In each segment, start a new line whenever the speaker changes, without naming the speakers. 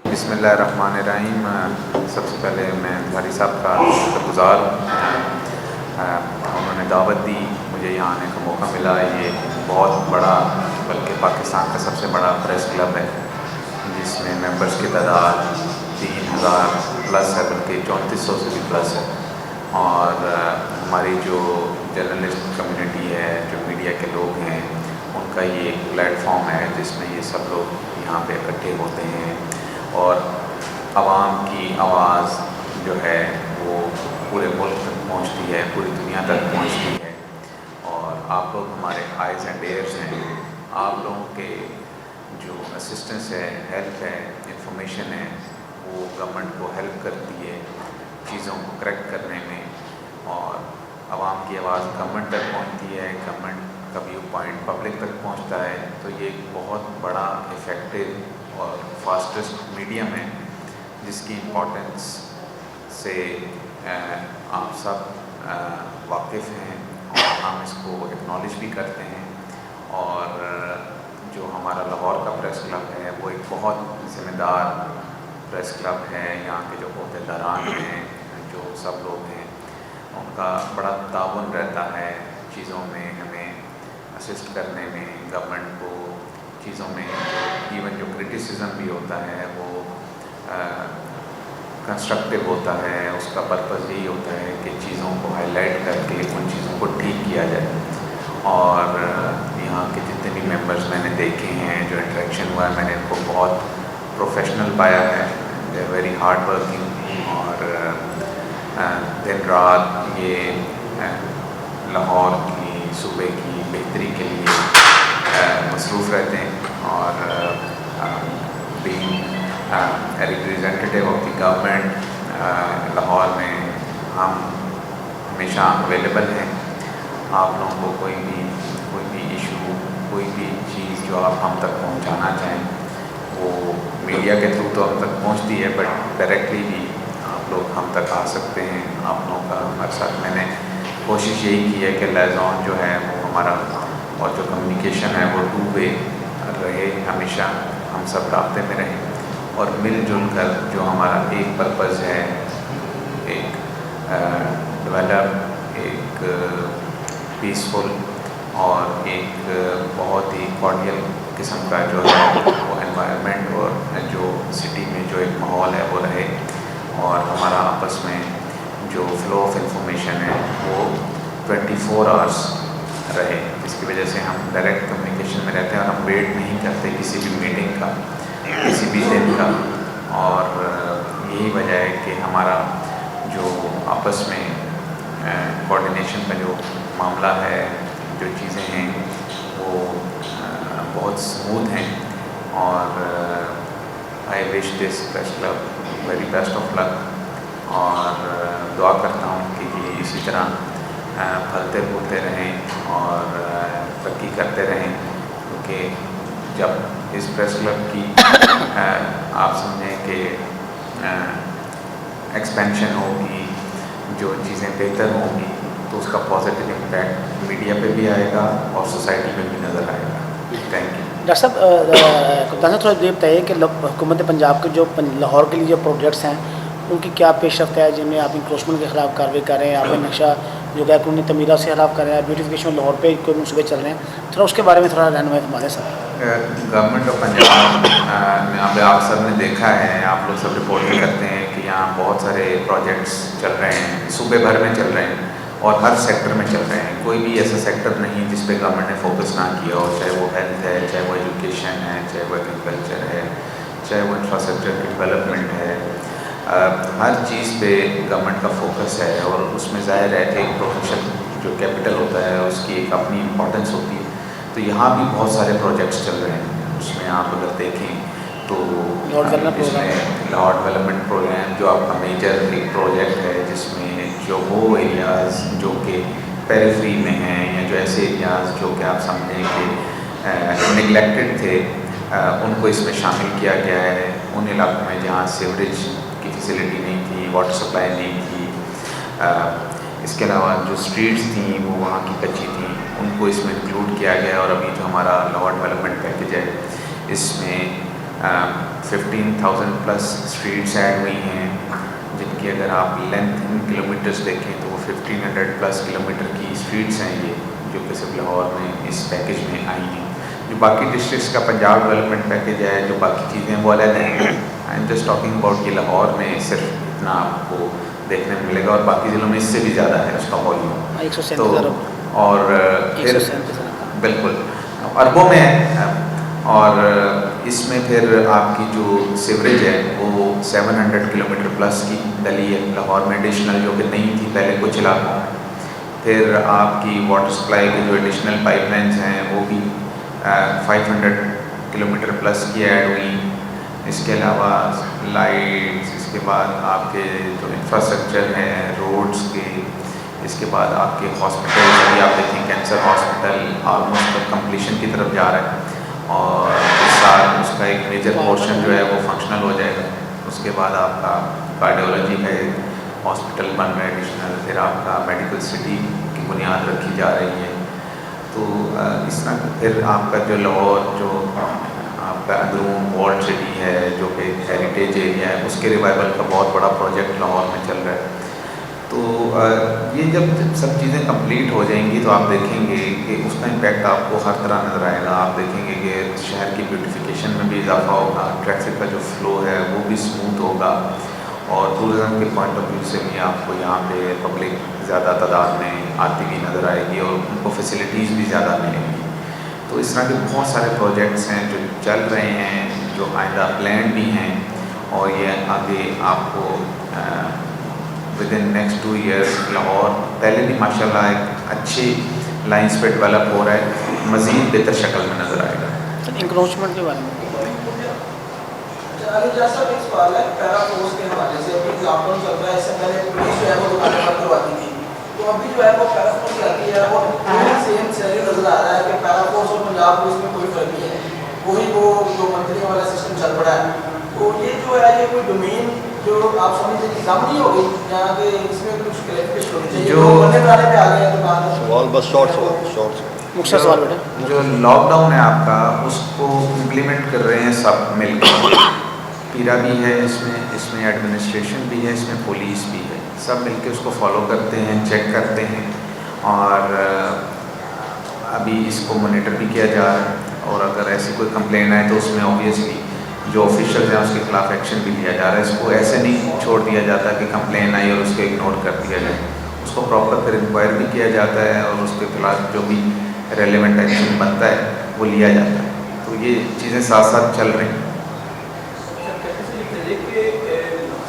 बिस्मिल्लाहिर्रहमानिर्रहीम। सबसे पहले मैं भारी साहब का शुक्रगुज़ार हूँ। उन्होंने दावत दी, मुझे यहाँ आने का मौका मिला। ये बहुत बड़ा, बल्कि पाकिस्तान का सबसे बड़ा प्रेस क्लब है, जिसमें मेंबर्स की तादाद 3000 प्लस है, बल्कि 3400 से भी प्लस है। और हमारी जो जर्नलिस्ट कम्युनिटी है, जो मीडिया के लोग हैं, उनका ये एक प्लेटफॉर्म है जिसमें ये सब लोग यहाँ पे इकट्ठे होते हैं और आवाम की आवाज़ जो है वो पूरे मुल्क तक पहुँचती है, पूरी दुनिया तक पहुँचती है। और आप लोग हमारे आइज़ एंड एयर्स हैं। आप लोगों के जो असिस्टेंस है, हेल्प है, इंफॉर्मेशन है, वो गवर्नमेंट को हेल्प करती है चीज़ों को करेक्ट करने में, और आवाम की आवाज़ गवर्नमेंट तक पहुँचती है, गवर्नमेंट का व्यू पॉइंट पब्लिक तक पहुँचता है। तो ये एक बहुत बड़ा इफ़ेक्टिव और फास्टेस्ट मीडियम है, जिसकी इम्पोर्टेंस से आप सब वाकिफ़ हैं और हम इसको एक्नॉलेज भी करते हैं। और जो हमारा लाहौर का प्रेस क्लब है वो एक बहुत ज़िम्मेदार प्रेस क्लब है। यहाँ के जो अहदेदारान हैं, जो सब लोग हैं, उनका बड़ा ताउन रहता है चीज़ों में, हमें असिस्ट करने में, गवर्नमेंट को चीज़ों में। इवन जो क्रिटिसिज्म भी होता है वो कंस्ट्रक्टिव होता है। उसका पर्पज़ यही होता है कि चीज़ों को हाईलाइट करके उन चीज़ों को ठीक किया जाए। और यहाँ के जितने भी मेंबर्स मैंने देखे हैं, जो इंटरेक्शन हुआ है, मैंने इनको बहुत प्रोफेशनल पाया है। They are very hard working और दिन रात ये लाहौर की, सूबे की बेहतरी के लिए मसरूफ़ रहते हैं। और being representative of the government Lahore में हम हमेशा अवेलेबल हैं। आप लोगों को कोई भी इशू, कोई भी चीज़ जो आप हम तक पहुंचाना चाहें, वो मीडिया के थ्रू तो हम तक पहुंचती है, बट डायरेक्टली भी आप लोग हम तक आ सकते हैं। आप लोगों का हमारे साथ मैंने कोशिश यही की है कि लाइज़ॉन जो है वो हमारा, और जो कम्युनिकेशन है वो टू वे रहे, हमेशा हम सब राब्ते में रहें और मिलजुल कर जो हमारा एक पर्पज़ है, एक डेवलप, एक पीसफुल और एक बहुत ही कॉर्डियल किस्म का जो है वो एनवायरनमेंट और जो सिटी में जो एक माहौल है वो रहे, और हमारा आपस में जो फ्लो ऑफ इंफॉर्मेशन है वो 24 आवर्स रहे, जिसकी वजह से हम डायरेक्ट कम्युनिकेशन में रहते हैं और हम वेट नहीं करते किसी भी मीटिंग का, किसी भी दिन का। और यही वजह है कि हमारा जो आपस में कोऑर्डिनेशन का जो मामला है, जो चीज़ें हैं वो बहुत स्मूथ हैं। और I wish this press club very best of luck, और दुआ करता हूँ कि ये इसी तरह फलते फूलते रहें और तरक्की करते रहें। क्योंकि जब इस प्रेस क्लब की आप समझें कि एक्सपेंशन होगी, जो चीज़ें बेहतर होंगी, तो उसका पॉजिटिव इम्पैक्ट मीडिया पे भी आएगा और सोसाइटी में भी नज़र आएगा। Thank you.
डॉक्टर साहब, कप्तान साहब थोड़ा ये बताइए कि हुकूमत पंजाब के जो लाहौर के लिए जो प्रोजेक्ट्स हैं उनकी क्या पेशरफ्त है, जिनमें आप इंक्रोचमेंट के खिलाफ कार्रवाई कर रहे हैं, आप नक्शा जो गैर कानूनी तमीरा से खिलाफ कर रहे हैं, ब्यूटिफिकेशन लाहौर पे कोई मनसूबे चल रहे हैं, थोड़ा उसके बारे में थोड़ा रहनुमाई हमारे साथ।
गवर्नमेंट ऑफ पंजाब यहाँ पे आप सब ने देखा है, आप लोग सब रिपोर्ट भी करते हैं कि यहाँ बहुत सारे प्रोजेक्ट्स चल रहे हैं, सूबे भर में चल रहे हैं और हर सेक्टर में चल रहे हैं। कोई भी ऐसा सेक्टर नहीं जिस पे गवर्नमेंट ने फोकस ना किया हो, चाहे वो हेल्थ है, चाहे वो एजुकेशन है, चाहे वो एग्रीकल्चर है, चाहे वो इंफ्रास्ट्रक्चर डेवलपमेंट है। हर चीज़ पे गवर्नमेंट का फोकस है और उसमें ज़ाहिर है कि एक प्रोफेशन जो कैपिटल होता है उसकी एक अपनी इम्पोर्टेंस होती है। तो यहाँ भी बहुत सारे प्रोजेक्ट्स चल रहे हैं। उसमें आप अगर देखें तो इसमें लाहौर डेवलपमेंट प्रोग्राम जो आपका मेजर एक प्रोजेक्ट है, जिसमें जो वो एरियाज़ जो कि पेरिफेरी में हैं या जो ऐसे एरियाज़ जो कि आप समझें कि निगलेक्टेड थे, उनको इसमें शामिल किया गया है। उन इलाकों में जहाँ सीवरेज की फैसिलिटी नहीं थी, वाटर सप्लाई नहीं थी, इसके अलावा जो स्ट्रीट्स थी वो वहाँ की कच्ची थी, उनको इसमें इंक्लूड किया गया। और अभी जो हमारा लाहौर डेवलपमेंट पैकेज है, इसमें 15,000 प्लस स्ट्रीट्स ऐड हुई हैं, जिनकी अगर आप लेंथ इन किलोमीटर्स देखें तो वो 1500 प्लस किलोमीटर की स्ट्रीट्स हैं ये, जो कि सिर्फ लाहौर में इस पैकेज में आई हैं। जो बाकी डिस्ट्रिक्ट्स का पंजाब डेवलपमेंट पैकेज है, जो बाकी चीज़ें वो अलग हैं। I am just talking about कि लाहौर में सिर्फ इतना आपको देखने में मिलेगा और बाकी ज़िलों में इससे भी ज़्यादा है उसका वॉल्यूम। तो और फिर बिल्कुल अरबों में है। और इसमें फिर आपकी जो सीवरेज है वो 700 किलोमीटर प्लस की डली है लाहौर में एडिशनल, जो कि नहीं थी पहले कुछ इलाकों में। फिर आपकी वाटर सप्लाई की जो एडिशनल पाइपलाइंस हैं वो भी 500 किलोमीटर प्लस की ऐड हुई। इसके अलावा लाइट्स, इसके बाद आपके जो इंफ्रास्ट्रक्चर है रोड्स के, इसके बाद आपके हॉस्पिटल, अभी आप देखें कैंसर हॉस्पिटल ऑलमोस्ट कंप्लीशन की तरफ जा रहा है और इस साल उसका एक मेजर पोर्शन जो है वो फंक्शनल हो जाएगा। उसके बाद आपका कार्डियोलॉजी का हॉस्पिटल बन रहा है एडिशनल, फिर आपका मेडिकल सिटी की बुनियाद रखी जा रही है। तो इस तरह फिर आपका जो लाहौर जो आपका अंदरून वॉल्ड सिटी है जो कि हेरिटेज एरिया है, उसके रिवाइवल का बहुत बड़ा प्रोजेक्ट लाहौर में चल रहा है। तो ये जब सब चीज़ें कंप्लीट हो जाएंगी तो आप देखेंगे कि उसका इम्पैक्ट आपको हर तरह नज़र आएगा। आप देखेंगे कि शहर की ब्यूटिफिकेशन में भी इजाफा होगा, ट्रैफिक का जो फ़्लो है वो भी स्मूथ होगा और टूरिज़म के पॉइंट ऑफ व्यू से भी आपको यहाँ पे पब्लिक ज़्यादा तादाद में आती हुई नज़र आएगी और उनको फैसिलिटीज़ भी ज़्यादा मिलेंगी। तो इस तरह के बहुत सारे प्रोजेक्ट्स हैं जो चल रहे हैं, जो आइंदा प्लान भी हैं और ये आगे आपको with in next 2 years Lahore पहले भी माशाल्लाह एक अच्छी लाइन्स पे डेवलप हो रहा है, मज़ीद बेहतर शक्ल में नज़र आएगा।
इंक्रोचमेंट के बारे में
जैसा भी सवाल है पैरा फोर्स के हवाले से, अभी लॉकडाउन चल रहा है, इससे पहले पुलिस जो है वो दुकानें बंद करवाती थी, तो अभी जो है वो पैरा फोर्स आती है वो सेम सैलरी नजर आ रहा है कि पैरा फोर्स और पंजाब पुलिस में कोई फर्क नहीं है, वही वो जो मंत्रियों वाला सिस्टम चल पड़ा है। तो ये जो है ये कोई डोमेन जो आप समझ लीजिए कम नहीं होगी यहाँ के, इसमें कुछ क्लैरिफिकेशन होनी चाहिए। जो बनने वाले पे आ गए हैं दुकान
सवाल बस शॉर्ट्स
मुख्य सवाल बेटा,
जो लॉकडाउन है आपका उसको इम्प्लीमेंट कर रहे हैं सब मिलकर, पीरा भी है इसमें एडमिनिस्ट्रेशन भी है, इसमें पुलिस भी है, सब मिलकर उसको फॉलो करते हैं, चेक करते हैं और अभी इसको मॉनिटर भी किया जा रहा है। और अगर ऐसी कोई कंप्लेंट आए तो उसमें ऑब्वियसली जो ऑफिशियल हैं उसके खिलाफ एक्शन भी लिया जा रहा है। इसको ऐसे नहीं छोड़ दिया जाता कि कंप्लेंट आई और उसको इग्नोर कर दिया जाए, उसको प्रॉपर फिर इंक्वायर भी किया जाता है और उसके खिलाफ जो भी रेलेवेंट एक्शन बनता है वो लिया जाता है। तो ये चीज़ें साथ साथ चल रही हैं।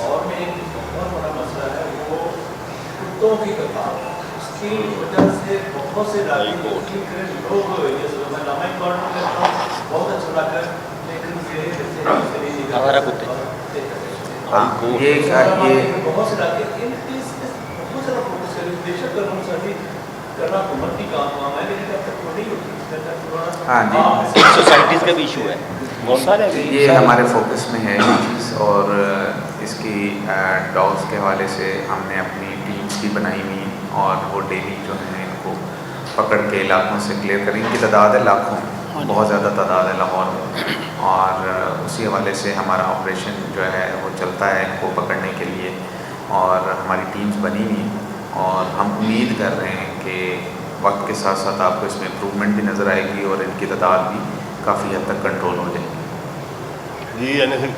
और में एक बहुत बड़ा मसला है वो कुत्तों की कतार, उसकी वजह से बहुत से लोग बहुत अच्छा लगा, लेकिन
हमारा कुत्ते
ये
बहुत से बहुत सारा फोकस करें, बेशक करना हुकूमत की काम है, लेकिन अब तक नहीं होती।
हाँ जी,
सोसाइटीज़ का भी इशू है
बहुत सारे
ये हमारे फोकस में है ये चीज़। और इसकी डॉग्स के हवाले से हमने अपनी टीम्स भी बनाई हुई और वो डेली जो है इनको पकड़ के इलाकों से क्लियर करें। इनकी तादाद है लाखों में, बहुत ज़्यादा तादाद है लाहौर में और उसी हवाले से हमारा ऑपरेशन जो है वो चलता है इनको पकड़ने के लिए और हमारी टीम्स बनी हुई और हम उम्मीद कर रहे हैं कि वक्त के साथ साथ आपको इसमें इम्प्रूवमेंट भी नज़र आएगी और इनकी तादाद भी काफ़ी हद तक कंट्रोल हो जाएगी।
जी एनीथिंग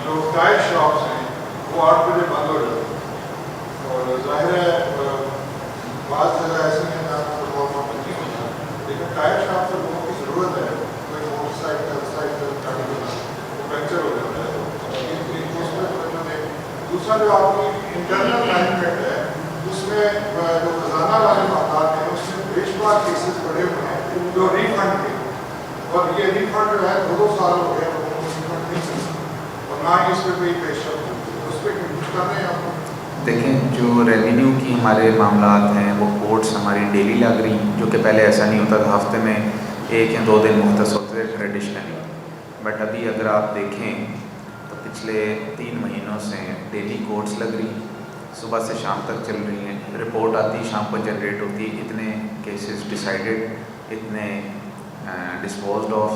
जो टायर शॉप्स हैं वो 8 बजे बंद हो जाते हैं और जाहिर है बात जगह ऐसी है ना तो बहुत नहीं होता, लेकिन टायर शॉप से लोगों की ज़रूरत है। कोई मोटरसाइकिल गाड़ी वो पंचर हो जाता है, दूसरा जो आपकी इंटरनल मैनेजमेंट है उसमें जो खजाना वाले मामलात हैं उसमें बेशुमार केसेस पड़े हुए हैं जो रिफंड के, और ये रिफंड जो है 2 साल हो गए रिफंड नहीं मिला और ना ही इस पर कोई पेशर उस पर कुछ कर रहे हैं आप।
देखें जो रेवेन्यू की हमारे मामलात हैं वो कोर्ट्स हमारी डेली लग रही, जो कि पहले ऐसा नहीं होता था, हफ्ते में 1 या 2 दिन मुख्तस होते थे ट्रेडिशनली। बट अभी अगर आप देखें तो पिछले 3 महीनों से डेली कोर्ट्स लग रही, सुबह से शाम तक चल रही हैं। रिपोर्ट आती है, शाम को जनरेट होती है, इतने केसेस डिसाइडेड, इतने डिस्पोज्ड ऑफ।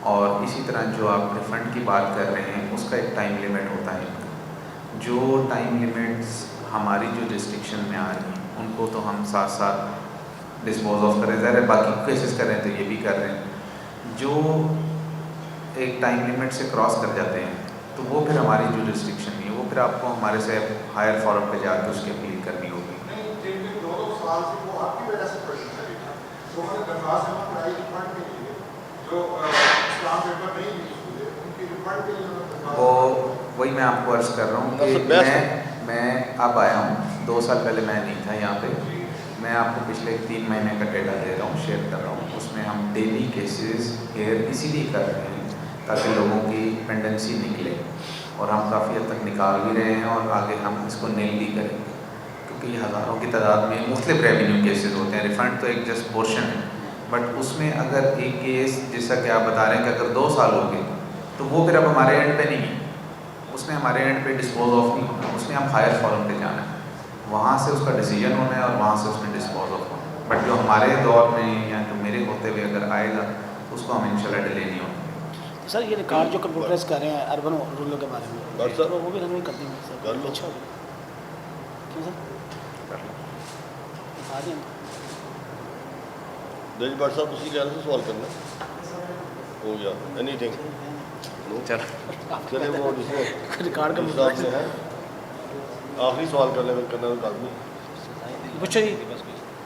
और इसी तरह जो आप रिफ़ंड की बात कर रहे हैं उसका एक टाइम लिमिट होता है इनका। जो टाइम लिमिट्स हमारी जो रिस्ट्रिक्शन में आ रही हैं उनको तो हम साथ साथ डिस्पोज ऑफ करें, ज़रा बाकी केसेस कर रहे हैं तो ये भी कर रहे हैं। जो एक टाइम लिमिट से क्रॉस कर जाते हैं तो वो फिर हमारी जो रिस्ट्रिक्शन है वो फिर आपको हमारे से हायर फॉरम पे जाकर उसकी अपील करनी होगी।
नहीं, जिन 2 साल से वो आपकी वजह से क्वेश्चन है, तो उन्होंने दरखास्त जमा कराई रिफंड के लिए, जो इस्लाम पेपर नहीं यूज हुए उनकी रिफंड के लिए।
वो वही मैं आपको अर्ज़ कर रहा हूँ कि मैं अब आया हूँ, 2 साल पहले मैं नहीं था यहाँ पे। मैं आपको पिछले 3 महीने का डेटा दे रहा हूँ, शेयर कर रहा हूँ। उसमें हम डेली केसेस हेयर इसीलिए कर रहे हैं ताकि लोगों की पेंडेंसी निकले, और हम काफ़ी हद तक निकाल भी रहे हैं और आगे हम इसको नेल भी करेंगे, क्योंकि हज़ारों की तादाद में मुख्तलिफ रेवेन्यू केसेस होते हैं। रिफ़ंड तो एक जस्ट पोर्शन है, बट उसमें अगर एक केस जैसा कि आप बता रहे हैं कि अगर 2 साल हो गए तो वो फिर अब हमारे एंड पे नहीं है, उसने हमारे एंड पे डिस्पोज ऑफ नहीं होना, उसने हम हायर फॉरम पे जाना है, वहाँ से उसका डिसीजन होना है और वहाँ से उसमें डिस्पोज ऑफ होना है। बट जो हमारे दौर में या जो मेरे होते हुए अगर आएगा उसको हम इंशाल्लाह डिले नहीं होने देंगे।
सर ये रिकॉर्ड जो कंप्यूटराइज कर रहे हैं अर्बन और रूरल के बारे में,
कर सर।
तो वो भी हमें कर देंगे सर,
कर लो।
अच्छा होगा क्यों सर, बता दें।
दिल भट्ट साहब उसी कहने से सवाल करना हो गया एनीथिंग
चल
चले वो दूसरे
रिकॉर्ड का
दूसरा आपने है आखिरी सवाल करने में करना आदमी
पूछो जी।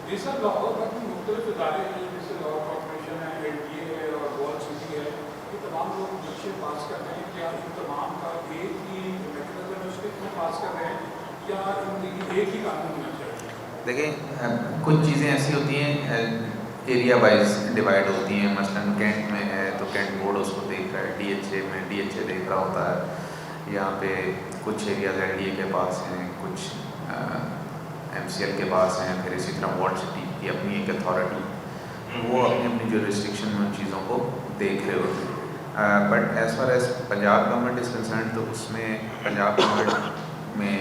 जी सर, लाहौर में मुख्तलिफ इदारे हैं जैसे लाहौर कॉर्पोरेशन है, LTA है और वॉल सिटी है, ये तमाम लोग नक्शे पास कर रहे हैं। क्या इन तमाम का एक ही मैकेनिज्म है उसके थ्रू पास कर रहे हैं या इनकी एक ही कानून होना चाहिए?
देखें, कुछ चीज़ें ऐसी होती हैं एरिया वाइज डिवाइड होती हैं। मसलन कैंट में है तो कैंट बोर्ड उसको देख रहा है, DHA में DHA देख रहा होता है। यहाँ पे कुछ एरियाज LDA के पास हैं, कुछ MCL के पास हैं, फिर इसी तरह वॉल सिटी की अपनी एक अथॉरिटी, वो अपनी अपनी जो रिस्ट्रिक्शन में उन चीज़ों को देख रहे होते हैं। But as far as Punjab government is concern, तो उसमें पंजाब गवर्नमेंट में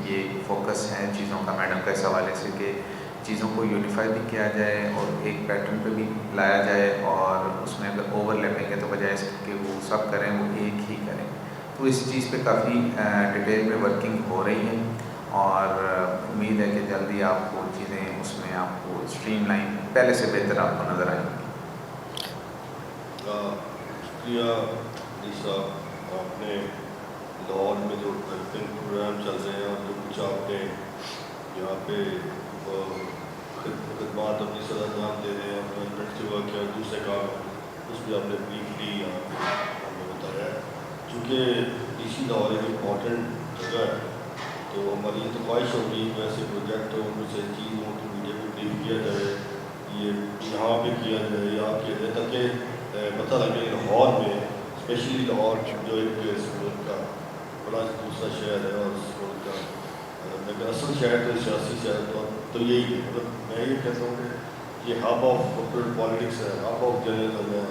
ये फोकस है चीज़ों का मैडम का इस हवाले से कि चीज़ों को यूनिफाई भी किया जाए और एक पैटर्न पे भी लाया जाए, और उसमें अगर ओवरलैपिंग है तो बजाय इसके वो सब करें वो एक ही करें। तो इस चीज़ पे काफ़ी डिटेल में वर्किंग हो रही है और उम्मीद है कि जल्दी आपको चीज़ें उसमें आपको स्ट्रीमलाइन पहले से बेहतर आपको नज़र आएंगी।
शुक्रिया जी साहब, आपने लाहौर में जो हेल्पिंग प्रोग्राम चल रहे हैं और जो कुछ आपने यहाँ पे खदमात अपनी सदानाम दे रहे हैं, अपने से वर्क किया, दूसरे काम उस पर आपने ब्रीफली यहाँ पे हमें बताया है। चूँकि DC लाहौर एक इम्पॉर्टेंट जगह है, तो हमारी ये तो ख्वाहिश होगी वैसे प्रोजेक्ट हो, कुछ ऐसी चीज़ हो तो मीडिया को ब्रीफ किया जाए, ये यहाँ पे किया जाए, यहाँ किया जाए, ताकि पता लगे लाहौर में, स्पेशली लाहौर जो एक इस मुल्क का बड़ा दूसरा शहर है और इस मुल्क का अगर असल शहर तो सियासी शहर तो यही है। मतलब मैं ये कहता हूँ कि ये हब ऑफ पॉलिटिक्स है, हब ऑफ जर्नलिज्म है,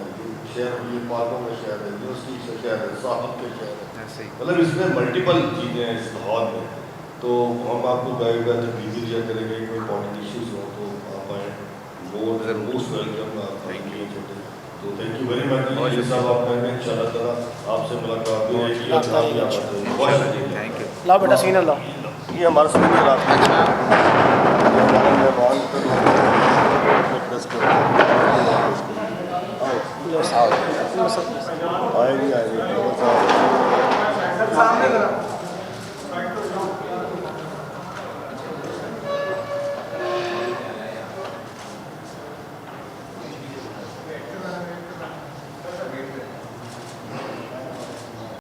शहर ये पार्कों का शहर है, यूनिवर्सिटी का शहर है, साहब के शहर है, मतलब इसमें मल्टीपल चीज़ें हैं इस लाहौर में। तो हम आपको गाइड बाय द बिजी दिया करेंगे, कोई इंपॉर्टेंट इश्यूज हो तो आप आएँ, मोर मोस्ट वेलकम आप आएंगे। तो थैंक यू वेरी मच जी साहब, आप करेंगे इंशाल्लाह ताला आपसे मुलाकात होगी।
Thank you.
लाओ बेटा सीनियर लाओ।
ये हमारा सीनियर आएगी
सामने करो।